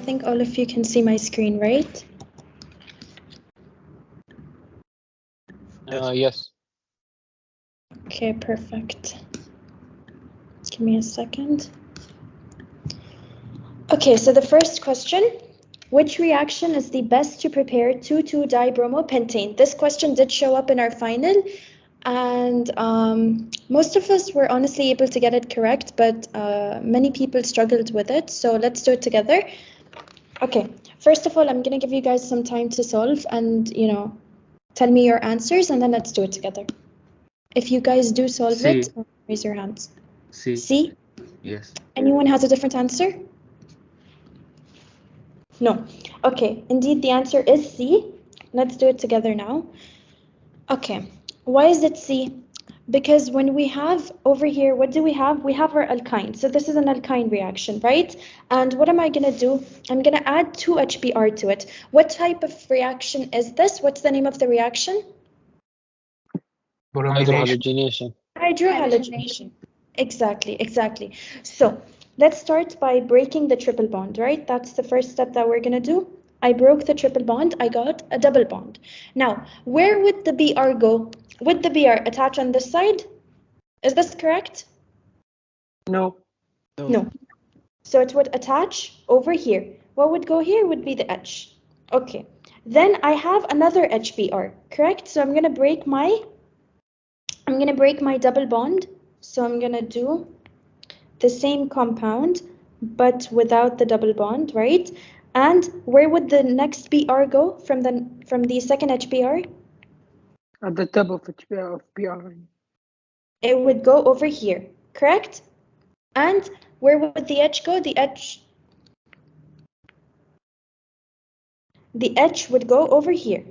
think all of you can see my screen, right? Yes. Okay, perfect. Give me a second. Okay, so the first question, which reaction is the best to prepare 2,2-dibromopentane? This question did show up in our final, and most of us were honestly able to get it correct, but many people struggled with it, so let's do it together. Okay, first of all, I'm going to give you guys some time to solve and, tell me your answers, and then let's do it together. If you guys do solve it, raise your hands. C. C? Yes. Anyone has a different answer? No. Okay, indeed the answer is C. Let's do it together now. Okay, why is it C? Because when we have over here, what do we have? We have our alkyne. So this is an alkyne reaction, right? And what am I going to do? I'm going to add 2 HBr to it. What type of reaction is this? What's the name of the reaction? Hydrohalogenation. Hydrohalogenation. Exactly. So let's start by breaking the triple bond, right? That's the first step that we're going to do. I broke the triple bond. I got a double bond. Now, where would the Br go? Would the Br attach on this side? Is this correct? No. No. So it would attach over here. What would go here would be the H. Okay. Then I have another HBr, correct? So I'm going to break my double bond. So I'm going to do the same compound, but without the double bond, right? And where would the next Br go from the second HBr? At the top of BR. It would go over here, correct? And where would the H go? The H would go over here,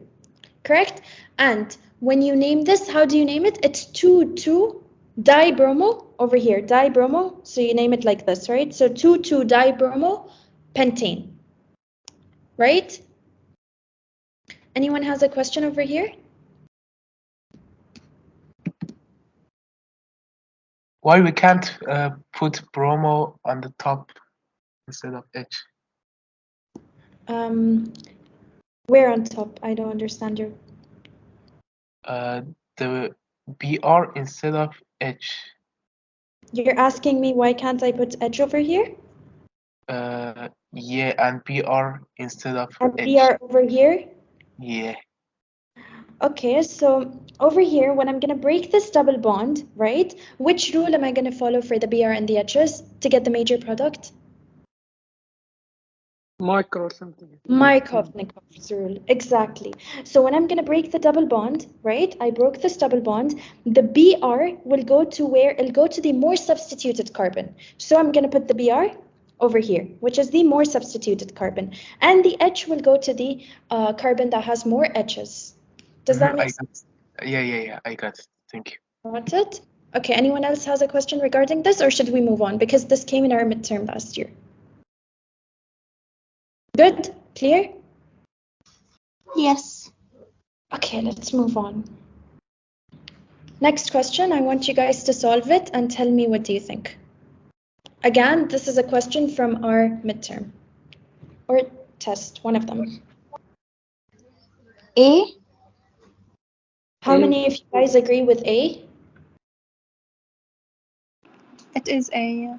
correct? And when you name this, how do you name it? It's 2,2-dibromo over here, dibromo. So you name it like this, right? So 2,2-dibromopentane, right? Anyone has a question over here? Why we can't put bromo on the top instead of H? Where on top? I don't understand you. The BR instead of H. You're asking me why can't I put H over here? Yeah, and BR instead of And H. BR over here? Yeah. Okay, so over here, when I'm going to break this double bond, right, which rule am I going to follow for the BR and the H's to get the major product? Micro something. Markov-Nikov's rule, exactly. So when I'm going to break the double bond, right, I broke this double bond, the BR will go to where? It'll go to the more substituted carbon. So I'm going to put the BR over here, which is the more substituted carbon. And the H will go to the carbon that has more H's. Does that make sense? Yeah, I got it. Thank you. Got it? Okay, anyone else has a question regarding this, or should we move on? Because this came in our midterm last year. Good? Clear? Yes. Okay, let's move on. Next question, I want you guys to solve it and tell me what do you think. Again, this is a question from our midterm. Or test, one of them. A. How many of you guys agree with A? It is A.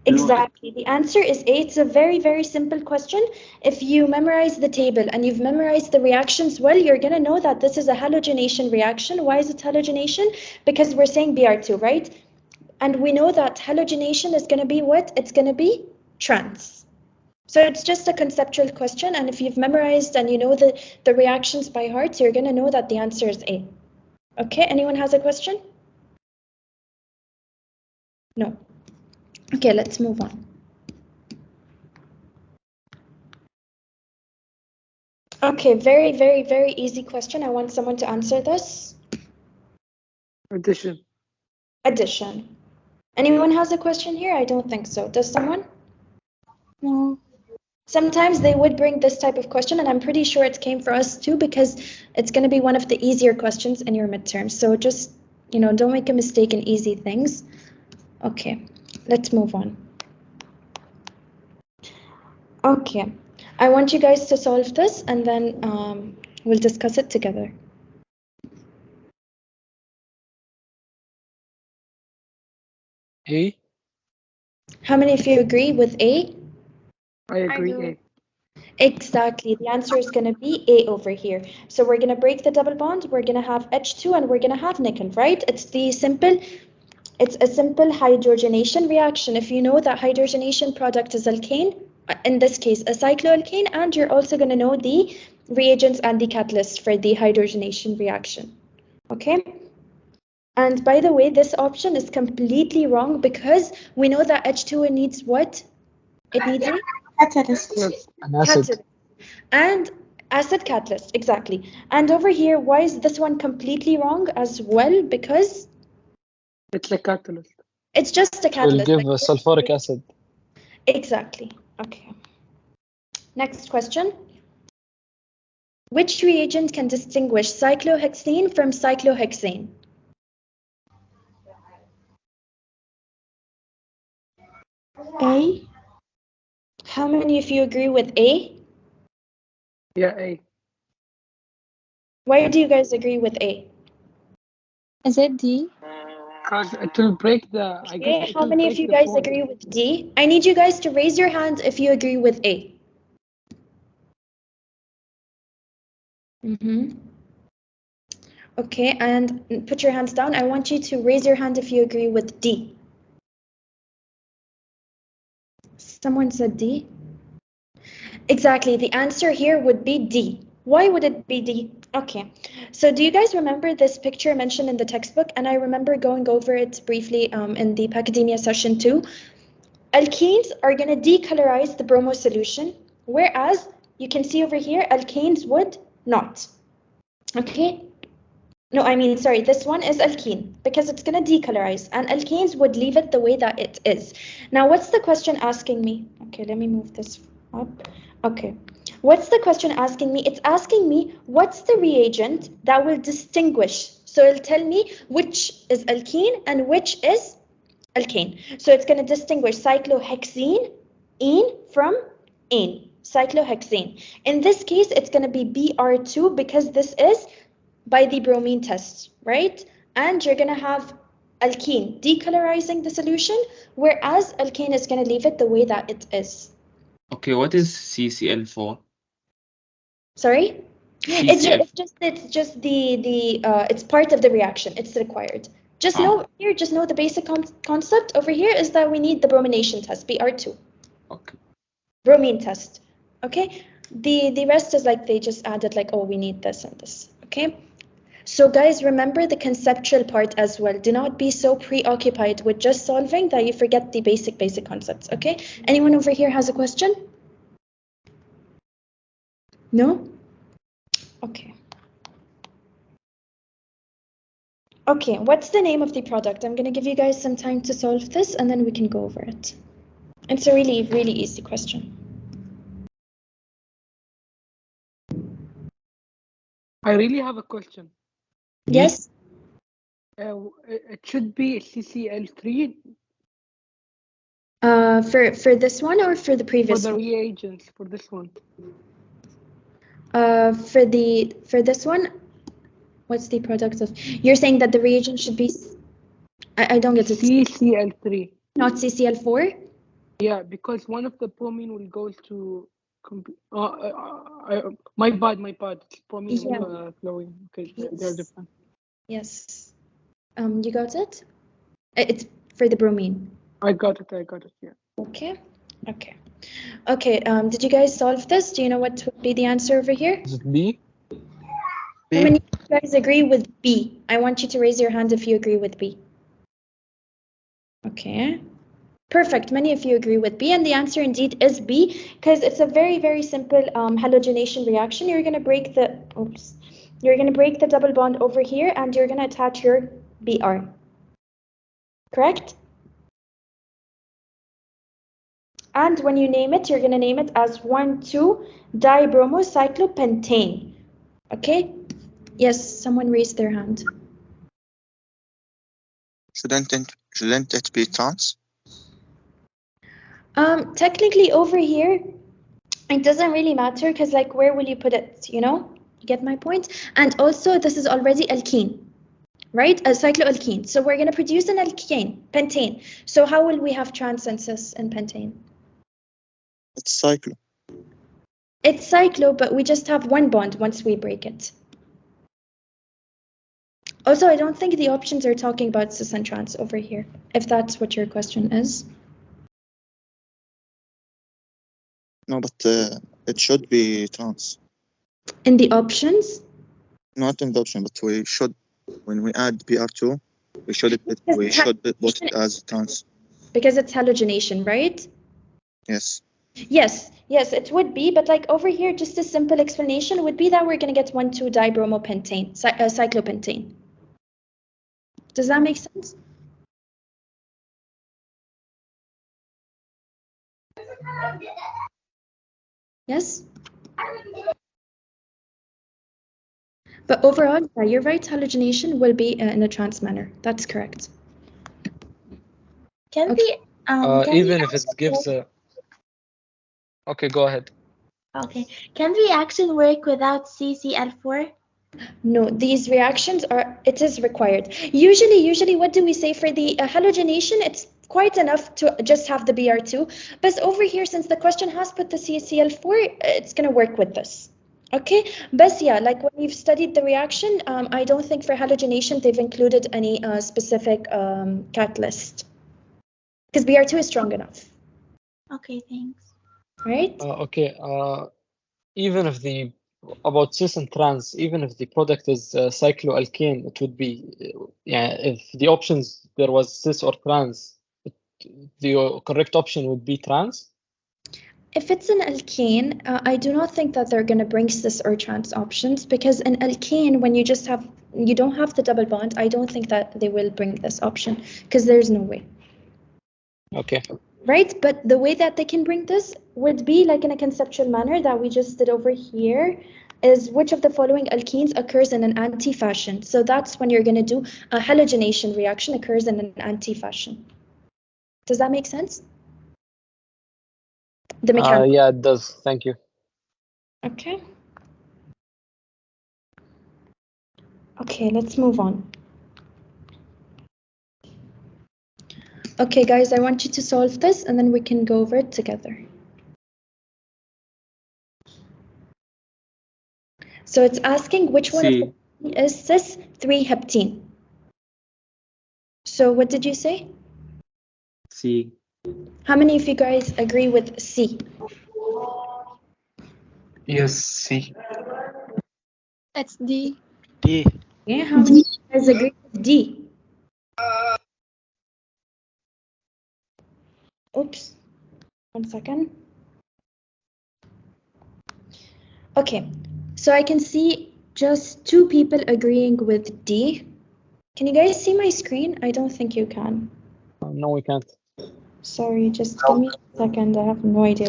Exactly. The answer is A. It's a very, very simple question. If you memorize the table and you've memorized the reactions well, you're going to know that this is a halogenation reaction. Why is it halogenation? Because we're saying Br2, right? And we know that halogenation is going to be what? It's going to be trans. So it's just a conceptual question. And if you've memorized and you know the reactions by heart, you're going to know that the answer is A. Okay, anyone has a question? No. Okay, let's move on. Okay, very, very, very easy question. I want someone to answer this. Addition. Addition. Anyone has a question here? I don't think so. Does someone? No. Sometimes they would bring this type of question, and I'm pretty sure it came for us too, because it's going to be one of the easier questions in your midterm. So just, don't make a mistake in easy things. Okay, let's move on. Okay. I want you guys to solve this and then we'll discuss it together. A. How many of you agree with A? I agree. do. A. Exactly. The answer is going to be A over here. So we're going to break the double bond. We're going to have H2 and we're going to have nickel, right? It's a simple hydrogenation reaction. If you know that hydrogenation product is alkane, in this case, a cycloalkane, and you're also going to know the reagents and the catalyst for the hydrogenation reaction. Okay? And by the way, this option is completely wrong because we know that H2O needs what? It needs a Catalyst. Yes. An acid. catalyst. And acid catalyst, exactly. And over here, why is this one completely wrong as well? Because It's a catalyst. it's just a It will catalyst. give like- sulfuric acid. Exactly. Okay. Next question. Which reagent can distinguish cyclohexane from cyclohexane? A. How many of you agree with A? Yeah, A. Why do you guys agree with A? Is it D? Because it will break the. I guess Okay, it how will many of break you the guys bond. agree with D? I need you guys to raise your hand if you agree with A. Okay, and put your hands down. I want you to raise your hand if you agree with D. Someone said D? Exactly, the answer here would be D. Why would it be D? Okay, so do you guys remember this picture mentioned in the textbook? And I remember going over it briefly in the PACademia session too. Alkenes are going to decolorize the bromo solution, whereas you can see over here, alkanes would not. Okay? No, I mean, sorry, this one is alkene because it's going to decolorize, and alkanes would leave it the way that it is. Now, what's the question asking me? Okay, let me move this up. Okay. What's the question asking me? It's asking me what's the reagent that will distinguish. So it'll tell me which is alkene and which is alkane. So it's going to distinguish cyclohexene from ene, cyclohexane. In this case, it's going to be Br2 because this is by the bromine test, right? And you're going to have alkene decolorizing the solution, whereas alkane is going to leave it the way that it is. Okay, what is CCl4? Sorry? CCl. It's just it's part of the reaction. It's required. Just know the basic concept over here is that we need the bromination test, Br2. Okay. Bromine test. Okay? The rest is like they just added like, oh, we need this and this. Okay? So guys, remember the conceptual part as well. Do not be so preoccupied with just solving that you forget the basic concepts. Okay? Anyone over here has a question? No? Okay. Okay, what's the name of the product? I'm going to give you guys some time to solve this and then we can go over it. It's a really, really easy question. I really have a question. Yes? It should be CCl3 For this one or for the for previous the one? reagents for this one. For this one, what's the product of? You're saying that the reagent should be. I don't get it. CCl3. Not CCl4. Yeah, because one of the bromine will go to. My bad. It's bromine Yeah. flowing. Okay, Yes. they're different. Yes. You got it? It's for the bromine. I got it. Yeah. Okay. Okay. Okay. Did you guys solve this? Do you know what would be the answer over here? Is it B? How many of you guys agree with B? I want you to raise your hand if you agree with B. Okay. Perfect. Many of you agree with B, and the answer indeed is B, because it's a very, very simple halogenation reaction. You're going to break the double bond over here, and you're going to attach your Br. Correct? And when you name it, you're going to name it as 1,2-dibromocyclopentane. Okay? Yes, someone raised their hand. Shouldn't it be trans? Technically over here, It doesn't really matter because, like, where will you put it? You know, you get my point. And also, this is already alkene, right? A cycloalkene. So we're gonna produce an alkane, pentane. So how will we have trans and cis in pentane? It's cyclo. It's cyclo, but we just have one bond once we break it. Also, I don't think the options are talking about cis and trans over here, if that's what your question is. No, but it should be trans. In the options? Not in the option, but we should, when we add PR2, we should put it as trans. Because it's halogenation, right? Yes. Yes, it would be, but like over here, just a simple explanation would be that we're going to get 1,2-dibromopentane, cyclopentane. Does that make sense? Yes? But overall, yeah, you're right, halogenation will be in a trans manner. That's correct. Can Okay. we Even if it gives a... Okay, go ahead. Okay. Can reaction work without CCl4? No, these reactions it is required. Usually, what do we say for the halogenation? It's quite enough to just have the Br2. But over here, since the question has put the CCl4, it's going to work with this. Okay, but yeah, like when you've studied the reaction, I don't think for halogenation they've included any specific catalyst. Because Br2 is strong enough. Okay, thanks. Right? Okay, even if about cis and trans, even if the product is cycloalkane, it would be, if the options there was cis or trans, the correct option would be trans. If it's an alkane, I do not think that they're going to bring cis or trans options, because in alkane, when you don't have the double bond, I don't think that they will bring this option, because there's no way. Okay. Right, but the way that they can bring this would be like in a conceptual manner that we just did over here, is which of the following alkenes occurs in an anti-fashion. So that's when you're going to do a halogenation reaction occurs in an anti-fashion. Does that make sense? The mechanical. Yeah, it does. Thank you. Okay. Okay, let's move on. Okay, guys, I want you to solve this and then we can go over it together. So it's asking which one of the is cis 3-heptene. So what did you say? C. How many of you guys agree with C? Yes, C. It's D. D. Yeah, how many of you guys agree with D? Oops, 1 second. Okay, so I can see just 2 people agreeing with D. Can you guys see my screen? I don't think you can. No, we can't. Sorry, just give me a second. I have no idea.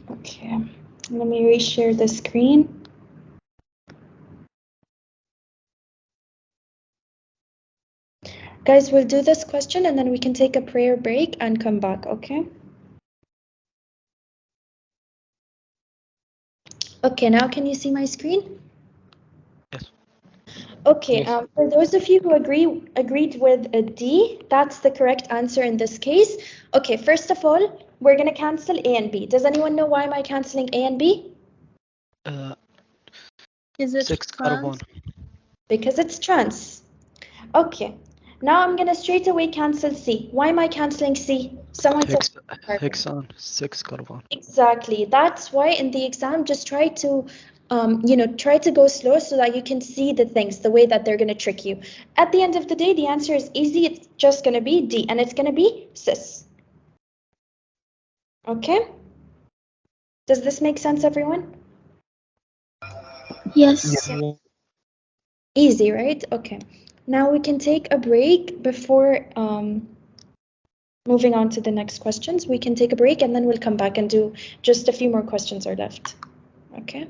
Okay, let me reshare the screen. Guys, we'll do this question and then we can take a prayer break and come back, okay? Okay, now can you see my screen? Yes. Okay, Yes. for those of you who agreed with a D, that's the correct answer in this case. Okay, first of all, we're going to cancel A and B. Does anyone know why am I canceling A and B? Is it 6 trans? carbon. Because it's trans. Okay, now I'm going to straight away cancel C. Why am I canceling C? Someone said Hexan 6 carbon. Exactly. That's why in the exam, just try to, try to go slow so that you can see the things, the way that they're going to trick you. At the end of the day, the answer is easy. It's just going to be D, and it's going to be cis. Okay? Does this make sense, everyone? Yes. Yeah. Easy, right? Okay. Now we can take a break before moving on to the next questions. We can take a break and then we'll come back and do just a few more questions are left. Okay?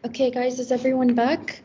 Okay, guys, is everyone back?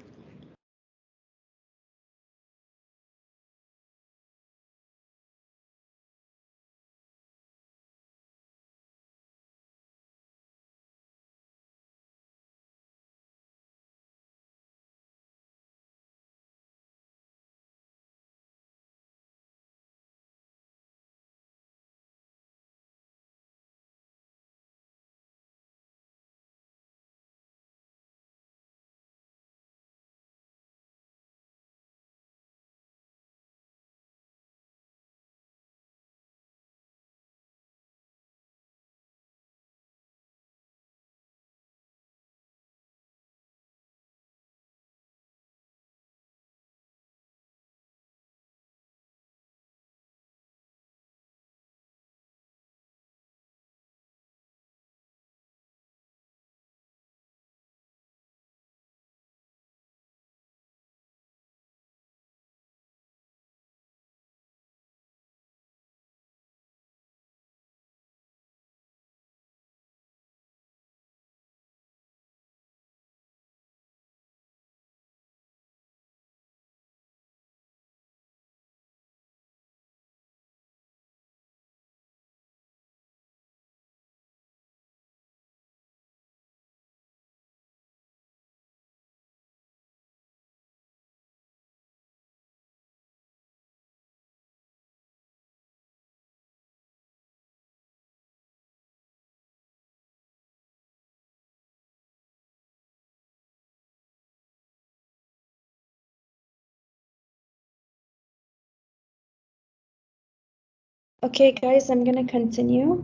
Okay, guys, I'm gonna continue.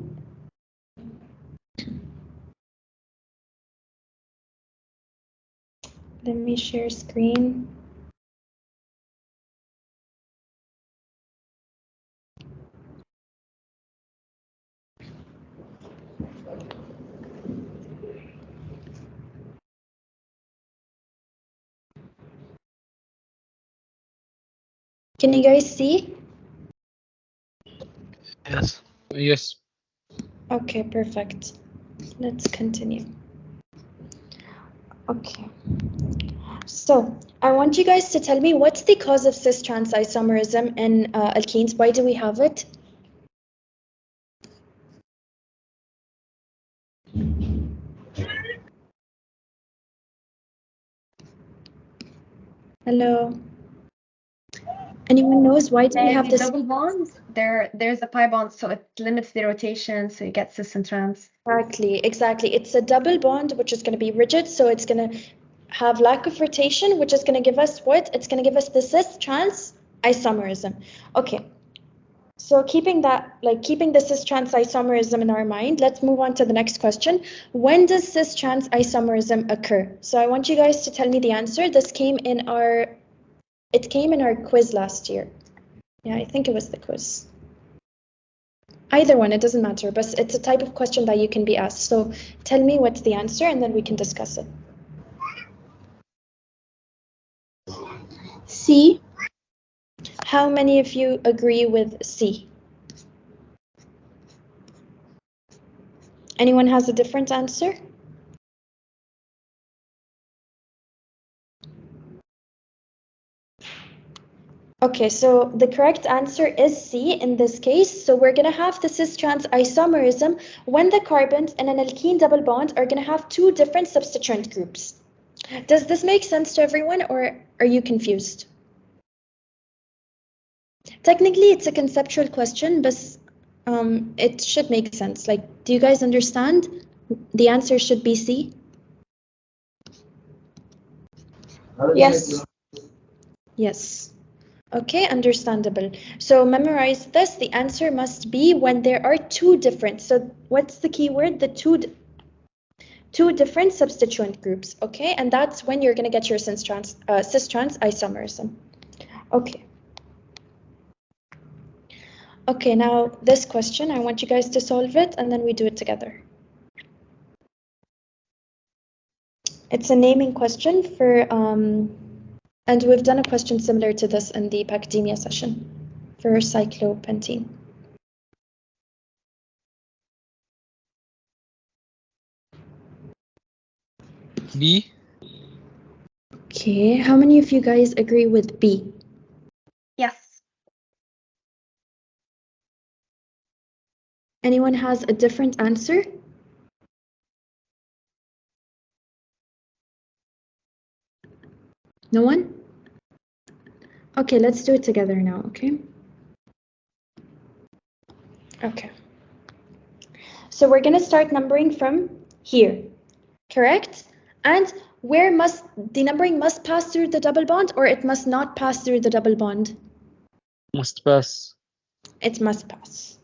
Let me share screen. Can you guys see? Yes. Yes. Okay, perfect. Let's continue. Okay. So I want you guys to tell me what's the cause of cis-trans isomerism in alkenes? Why do we have it? Hello? Anyone knows why do we have The this? double bonds, there's a pi bond, so it limits the rotation, so you get cis and trans. Exactly. It's a double bond, which is going to be rigid, so it's going to have lack of rotation, which is going to give us what? It's going to give us the cis-trans isomerism. Okay. So keeping the cis-trans isomerism in our mind, let's move on to the next question. When does cis-trans isomerism occur? So I want you guys to tell me the answer. This came in our quiz last year. Yeah, I think it was the quiz. Either one, it doesn't matter, but it's a type of question that you can be asked. So tell me what's the answer and then we can discuss it. C. How many of you agree with C? Anyone has a different answer? Okay, so the correct answer is C in this case. So we're going to have the cis-trans isomerism when the carbons in an alkene double bond are going to have two different substituent groups. Does this make sense to everyone, or are you confused? Technically, it's a conceptual question, but it should make sense. Like, do you guys understand? The answer should be C. Yes. Yes. Okay, understandable. So memorize this. The answer must be when there are two different. So what's the key word? The two different substituent groups. Okay, and that's when you're going to get your cis-trans isomerism. Okay. Okay, now this question, I want you guys to solve it and then we do it together. It's a naming question for, and we've done a question similar to this in the PACademia session for cyclopentene. B. Okay, how many of you guys agree with B? Yes. Anyone has a different answer? No one? Okay, let's do it together now, okay? Okay. So we're gonna start numbering from here, correct? And where must the numbering must pass through the double bond, or it must not pass through the double bond? Must pass. It must pass.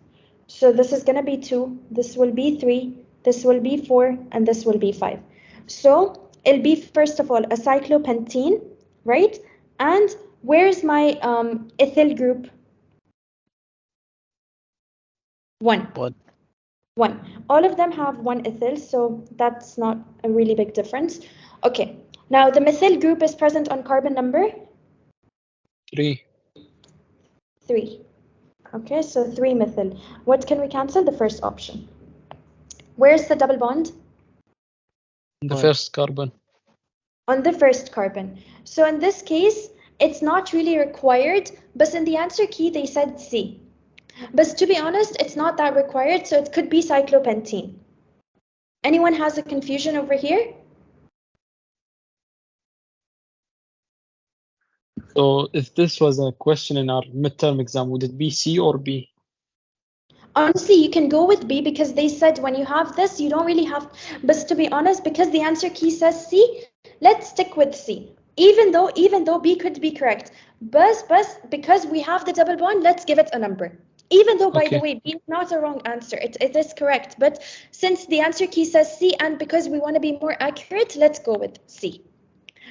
So this is gonna be 2, this will be 3, this will be 4, and this will be 5. So it'll be, first of all, a cyclopentene, right? And where's my ethyl group? 1. 1. All of them have 1 ethyl, so that's not a really big difference. Okay, now the methyl group is present on carbon number 3. 3. Okay, so 3 methyl. What can we cancel? The first option. Where's the double bond? The first carbon. On the first carbon. So in this case, it's not really required, but in the answer key they said C. But to be honest, it's not that required, so it could be cyclopentene. Anyone has a confusion over here? So if this was a question in our midterm exam, would it be C or B? Honestly, you can go with B because they said when you have this, you don't really have. But to be honest, because the answer key says C, let's stick with C. Even though B could be correct, but because we have the double bond, let's give it a number. Even though, by the way, B is not a wrong answer, it is correct. But since the answer key says C, and because we want to be more accurate, let's go with C.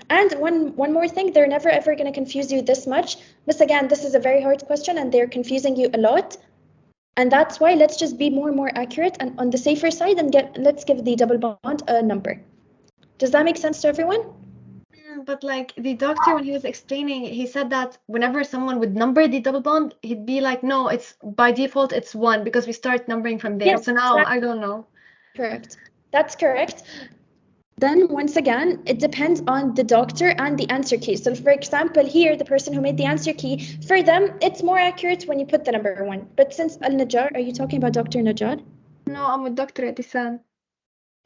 And one more thing, they're never ever going to confuse you this much. But again, this is a very hard question, and they're confusing you a lot. And that's why let's just be more accurate and on the safer side and let's give the double bond a number. Does that make sense to everyone? But like the doctor, when he was explaining, he said that whenever someone would number the double bond, he'd be like, no, it's by default, it's 1 because we start numbering from there. Yes, so now exactly. I don't know. Correct. That's correct. Then once again, it depends on the doctor and the answer key. So for example, here, the person who made the answer key, for them, it's more accurate when you put the number 1. But since Al-Najjar, are you talking about Dr. Najjar? No, I'm with Dr. Edisan.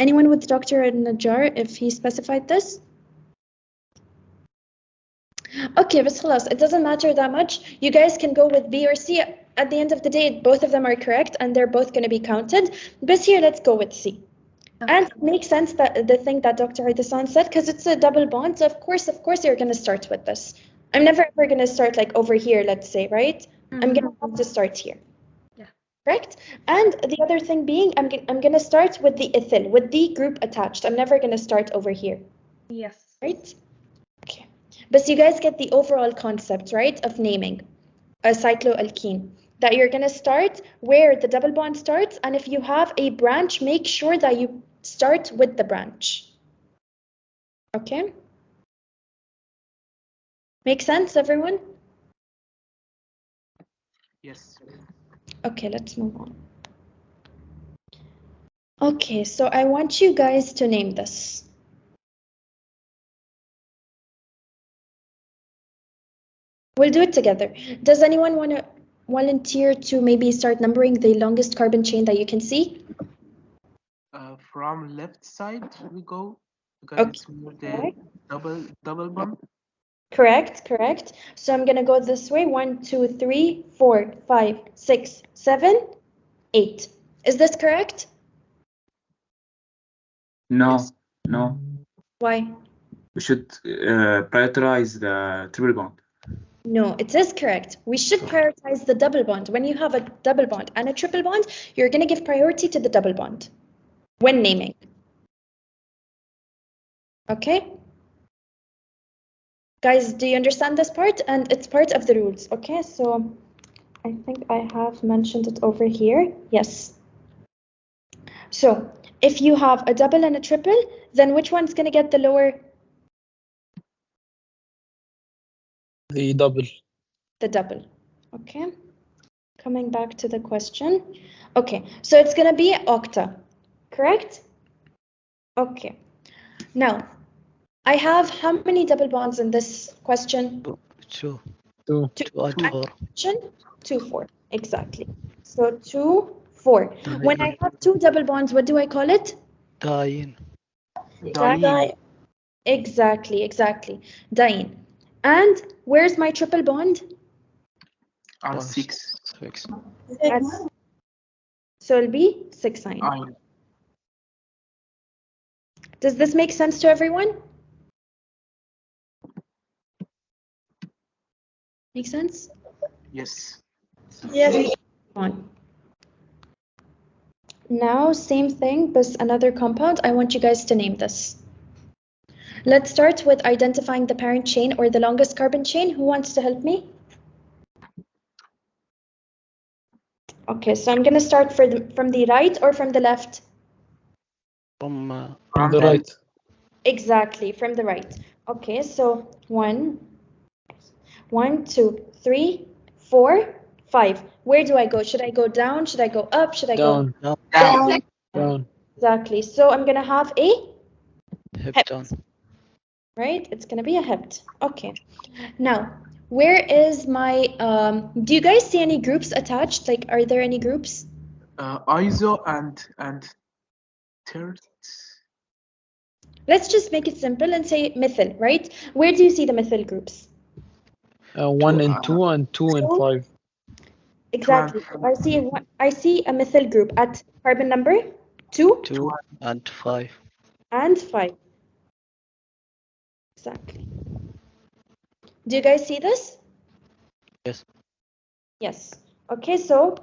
Anyone with Dr. Najjar, if he specified this? Okay, but خلاص, it doesn't matter that much. You guys can go with B or C. At the end of the day, both of them are correct and they're both going to be counted. But here, let's go with C. Okay. And it makes sense that the thing that Dr. Haidasan said, because it's a double bond. So of course, you're going to start with this. I'm never ever going to start like over here, let's say, right? I'm going to have to start here. Yeah. Correct? And the other thing being, I'm going to start with the ethyl, with the group attached. I'm never going to start over here. Yes. Right? Okay. But you guys get the overall concept, right, of naming a cycloalkene. That you're going to start where the double bond starts, and if you have a branch, make sure that you start with the branch. Okay? Make sense, everyone? Yes. Okay, let's move on. Okay, so I want you guys to name this. We'll do it together. Does anyone want to volunteer to maybe start numbering the longest carbon chain that you can see? From left side we go because it's more the double bond. Correct. So I'm gonna go this way. 1, 2, 3, 4, 5, 6, 7, 8. Is this correct? No, Yes. no. Why? We should prioritize the triple bond. No, it is correct. We should prioritize the double bond. When you have a double bond and a triple bond, you're gonna give priority to the double bond when naming. Okay? Guys, do you understand this part? And it's part of the rules, okay? So I think I have mentioned it over here. Yes. So if you have a double and a triple, then which one's going to get the lower? The double. The double. Okay. Coming back to the question. Okay, so it's going to be octa, correct? Okay. Now, I have how many double bonds in this question? Two. Two. Two and four. 2, 4. Exactly. So 2, 4. When I have two double bonds, what do I call it? Diene. Diene. Exactly. Diene. And where's my triple bond? On 6. So it'll be 6 ion. Does this make sense to everyone? Make sense? Yes. Yes. Now, same thing, but another compound. I want you guys to name this. Let's start with identifying the parent chain or the longest carbon chain. Who wants to help me? Okay, so I'm going to start from the right or from the left? From the right. Exactly, from the right. Okay, so 1, 2, 3, 4, 5. Where do I go? Should I go down? Should I go up? Should I go Down. Exactly. So I'm going to have a heptone. Right? It's going to be a hept. Okay. Now, where is my, do you guys see any groups attached? Like, are there any groups? Iso and third. Let's just make it simple and say methyl, right? Where do you see the methyl groups? 1 and 2 and 2 and 5. Exactly. I see a methyl group at carbon number 2. 2 and 5. And 5. Exactly. Do you guys see this? Yes. Yes. Okay, so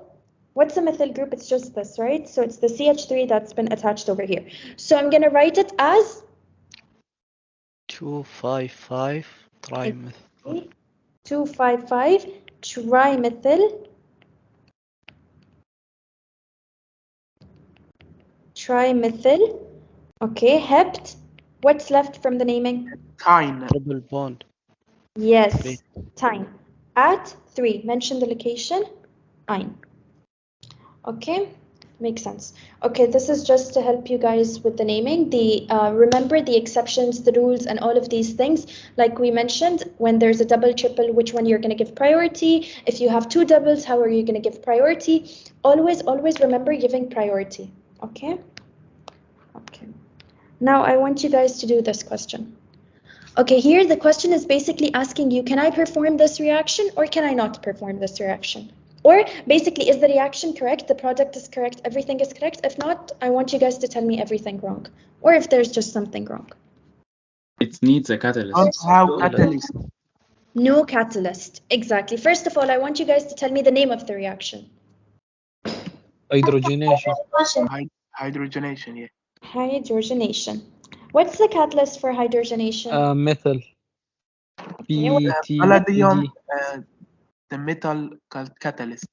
what's a methyl group? It's just this, right? So it's the CH3 that's been attached over here. So I'm going to write it as 2,5,5 trimethyl. 2,5,5 trimethyl. Okay, hept. What's left from the naming? Tyne. Triple bond. Yes, 3. Tyne. At 3. Mention the location. Ein. Okay, makes sense. Okay, this is just to help you guys with the naming. Remember the exceptions, the rules, and all of these things. Like we mentioned, when there's a double, triple, which one you're going to give priority. If you have two doubles, how are you going to give priority? Always remember giving priority. Okay? Okay. Now I want you guys to do this question. Okay, here the question is basically asking you, can I perform this reaction or can I not perform this reaction? Or basically, is the reaction correct? The product is correct? Everything is correct? If not, I want you guys to tell me everything wrong. Or if there's just something wrong. It needs a catalyst. Don't have catalyst. No catalyst. Exactly. First of all, I want you guys to tell me the name of the reaction. Hydrogenation. Hydrogenation, yeah. Hydrogenation. What's the catalyst for hydrogenation? Methyl. Palladium, the metal catalyst.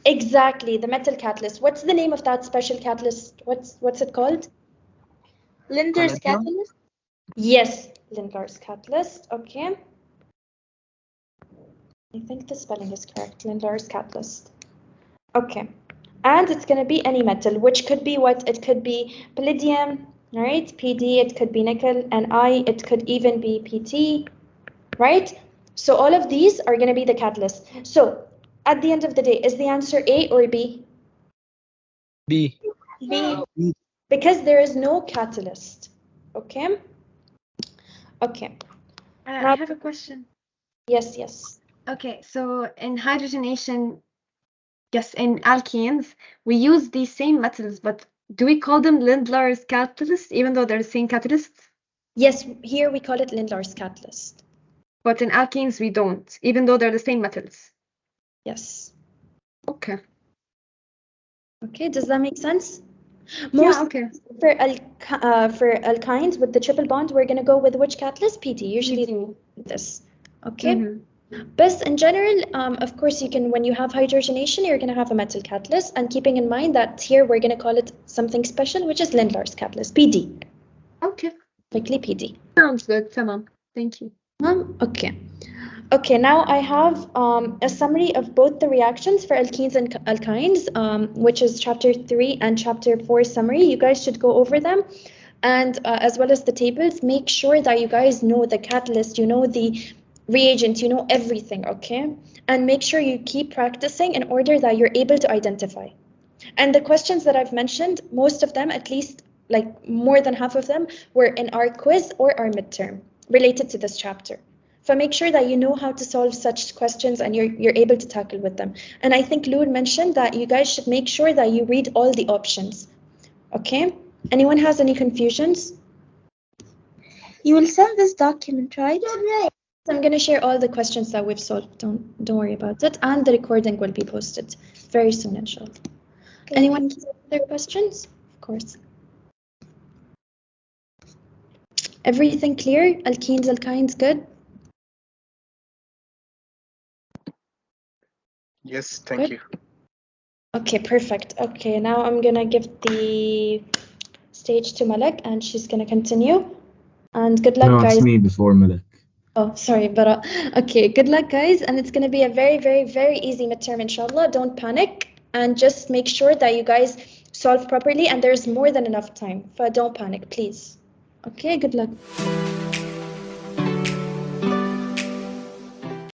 Exactly, the metal catalyst. What's the name of that special catalyst? What's it called? Linder's catalyst? Yes, Lindlar's catalyst. Okay. I think the spelling is correct. Lindlar's catalyst. Okay. And it's going to be any metal, which could be what? It could be palladium, right? PD, it could be nickel, and it could even be PT, right? So all of these are going to be the catalyst. So at the end of the day, is the answer A or B? B. B. Because there is no catalyst. Okay? Okay. I have a question. Yes. Okay, so in hydrogenation, yes, in alkenes, we use these same metals, but do we call them Lindlar's catalyst, even though they're the same catalysts? Yes, here we call it Lindlar's catalyst. But in alkenes, we don't, even though they're the same metals. Yes. Okay. Okay, does that make sense? Yeah, okay. For alkynes with the triple bond, we're going to go with which catalyst? PT, usually this. Okay? Mm-hmm. But in general, of course, you can, when you have hydrogenation, you're going to have a metal catalyst. And keeping in mind that here we're going to call it something special, which is Lindlar's catalyst, PD. Okay. Quickly, PD. Sounds good, Tamam. Thank you. Okay. Okay, now I have a summary of both the reactions for alkenes and alkynes, which is chapter 3 and chapter 4 summary. You guys should go over them. and as well as the tables. Make sure that you guys know the catalyst, you know the reagent, you know everything, okay? And make sure you keep practicing in order that you're able to identify. And the questions that I've mentioned, most of them, at least like more than half of them, were in our quiz or our midterm related to this chapter. So make sure that you know how to solve such questions and you're able to tackle with them. And I think Loon mentioned that you guys should make sure that you read all the options. Okay? Anyone has any confusions? You will send this document, right? I'm going to share all the questions that we've solved. Don't worry about it. And the recording will be posted very soon, inshallah. Okay, Anyone have other questions? Of course. Everything clear? Alkenes, alkynes, good? Yes, thank Good. you. Okay, perfect. Okay, now I'm gonna give the stage to Malak and she's gonna continue. And good luck, No, guys. it's me before Malak. Oh, sorry, but okay, good luck, guys. And it's gonna be a very, very, very easy midterm, inshallah. Don't panic and just make sure that you guys solve properly and there's more than enough time. But don't panic, please. Okay, good luck.